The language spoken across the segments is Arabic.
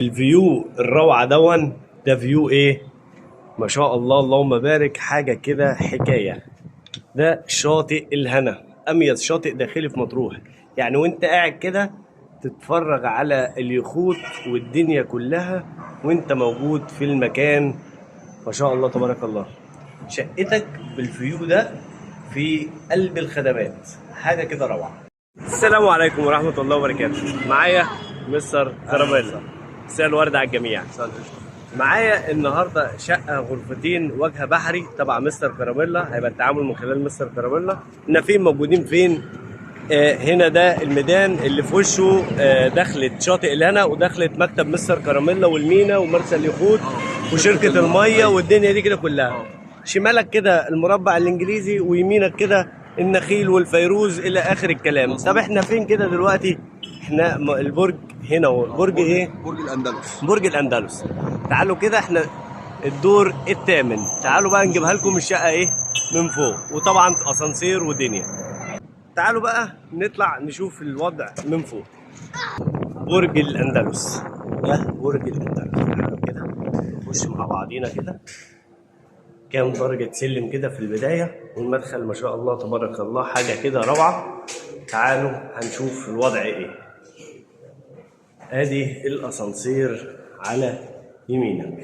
الفيو الروعة ده فيو ايه؟ ما شاء الله اللهم بارك، حاجة كده حكاية. ده شاطئ الهنا، أميز شاطئ داخلي في مطروح. يعني وانت قاعد كده تتفرج على اليخوت والدنيا كلها وانت موجود في المكان. ما شاء الله تبارك الله. شقتك بالفيو ده في قلب الخدمات، حاجة كده روعة. السلام عليكم ورحمة الله وبركاته. معايا مستر كراميلا. مساء الورد على الجميع. معايا النهارده شقه غرفتين وجه بحري تبع مستر كراميلا، هيبقى التعامل من خلال مستر كراميلا. احنا فين موجودين فين؟ هنا ده الميدان اللي في وشه دخلت شاطئ الهنا ودخلت مكتب مستر كراميلا والمينا ومرسى اليخوت وشركه الميه والدنيا دي كده كلها. شمالك كده المربع الانجليزي ويمينك كده النخيل والفيروز الى اخر الكلام. طب احنا فين كده دلوقتي؟ احنا البرج هنا هو برج ايه؟ برج الأندلس. برج الاندلس. تعالوا كده احنا الدور الثامن. تعالوا بقى نجيبها لكم الشقه ايه من فوق، وطبعا اسانسير ودنيا. تعالوا بقى نطلع نشوف الوضع من فوق. برج الاندلس، ده برج الاندلس. تعالوا كده نخش مع بعضينا كده. كام درجة سلم كده في البداية، والمدخل ما شاء الله تبارك الله حاجة كده روعة. تعالوا هنشوف الوضع ايه. ادي الاسانسير على يمينك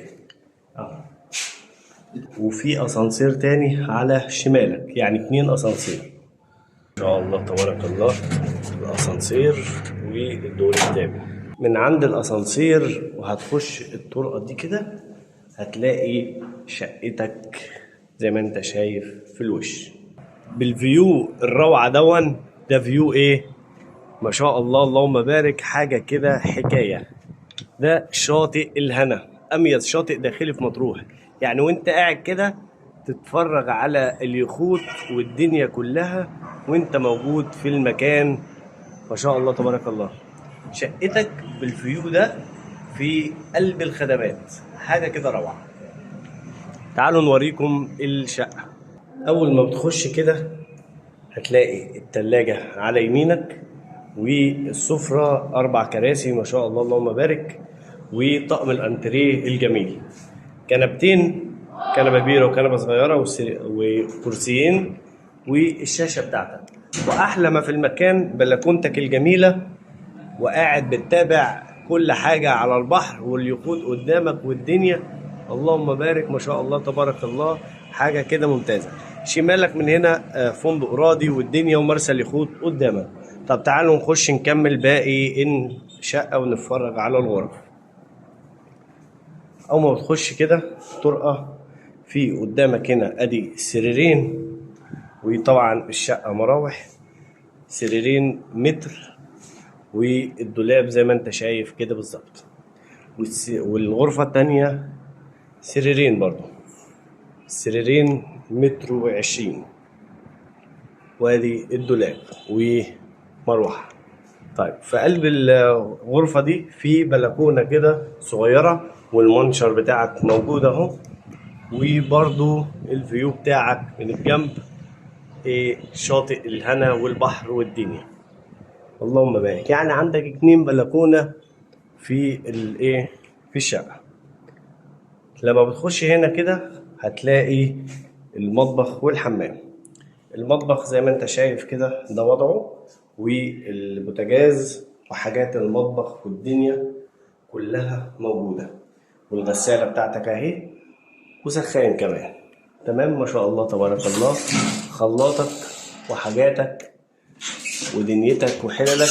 وفي اسانسير تاني على شمالك، يعني 2 اسانسير. ما شاء الله تبارك الله. الاسانسير والدور الثامن. من عند الاسانسير وهتخش الطرقة دي كده هتلاقي شقتك زي ما انت شايف في الوش بالفيو الروعة ده فيو ايه؟ ما شاء الله اللهم بارك، حاجة كده حكاية. ده شاطئ الهنا، أميز شاطئ داخلي في مطروح. يعني وانت قاعد كده تتفرج على اليخوت والدنيا كلها وانت موجود في المكان. ما شاء الله تبارك الله. شقتك بالفيو ده في قلب الخدمات، حاجة كده روعة. تعالوا نوريكم الشقة. أول ما بتخش كده هتلاقي التلاجة على يمينك، والسفرة 4 كراسي ما شاء الله اللهم بارك، وطقم الأنتريه الجميل. كنبتين، كنبة كبيرة وكنبة صغيرة وكرسيين والشاشة بتاعتك. وأحلى ما في المكان بلكونتك الجميلة، وقاعد بتتابع كل حاجة على البحر واليخوت قدامك والدنيا. اللهم بارك ما شاء الله تبارك الله، حاجة كده ممتازة. شمالك من هنا فندق راضي والدنيا ومرسى اليخوت قدامك. طب تعالوا نخش نكمل باقي الشقة ونتفرج على الغرف. أول ما بتخش كده طرقة في قدامك هنا أدي سريرين، وطبعا الشقة مراوح، سريرين متر، والدولاب زي ما انت شايف كده بالظبط. والغرفة التانية سريرين برضو، سريرين متر و20، وادي الدولاب ومروحة. طيب في قلب الغرفة دي في بلكونة كده صغيرة، والمنشر بتاعك موجود اهو، وبرضو الفيو بتاعك من الجنب شاطئ الهنا والبحر والدنيا. اللهم بارك. يعني عندك 2 بلكونة في الايه في الشقة. لما بتخش هنا كده هتلاقي المطبخ والحمام. المطبخ زي ما انت شايف كده ده وضعه، والبوتاجاز وحاجات المطبخ والدنيا كلها موجودة، والغسالة بتاعتك اهي، وسخان كمان. تمام ما شاء الله تبارك الله. خلاطك وحاجاتك ودنيتك وحللك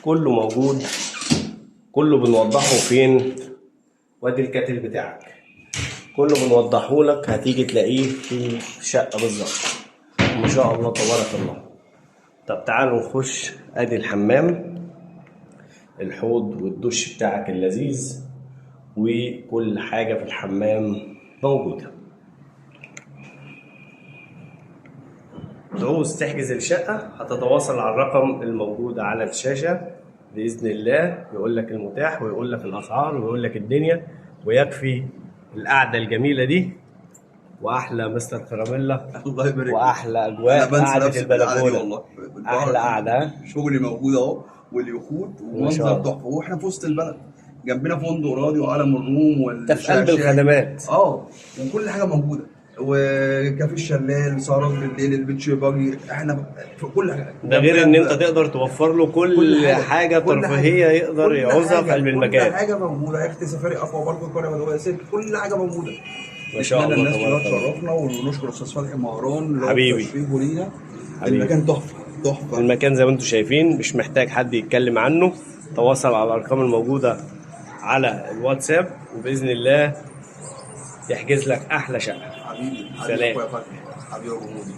كله موجود، كله بنوضحه فين. وادي الكاتل بتاعك كله بنوضحه لك، هتيجي تلاقيه في الشقة بالظبط. ما شاء الله تبارك الله. طب تعالوا نخش. ادي الحمام، الحوض والدش بتاعك اللذيذ، وكل حاجة في الحمام موجودة. تعوز تحجز الشقة هتتواصل على الرقم الموجود على الشاشة بإذن الله، يقول لك المتاح ويقول لك الأسعار ويقول لك الدنيا، ويكفي القعدة الجميلة دي وأحلى مستر كراميلا. الله يبارك. وأحلى أجواء قعدة البلكونة. والله أحلى قعدة. شغلي موجود اهو، واليخوت ومنظر تحفه، واحنا في وسط البلد. جنبنا فندق راضي وعالم الروم ده في قلب الخدمات. وكل حاجه موجوده، وكافيه الشلال، سهرات بالليل، البيتش باجي، احنا في كل حاجه. ده غير ان انت تقدر توفر له كل حاجه ترفيهيه يقدر يعوزها في قلب المكان. كل حاجه موجوده، يخت سفاري اقوى برضه، القريه البدويه سلك، كل حاجه موجوده. ما شاء الله الناس تبارك كلها الله. تشرفنا، ونشكر استاذ فتحي مهران اللي هو حبيبي. تشريفه لينا. حبيبي. المكان تحفه تحفه. المكان زي ما انتم شايفين مش محتاج حد يتكلم عنه، تواصل على الارقام الموجوده على الواتساب وباذن الله يحجز لك احلى شقه. حبيبي سلام. اخويا فتحي، حبيبي ابو مودي.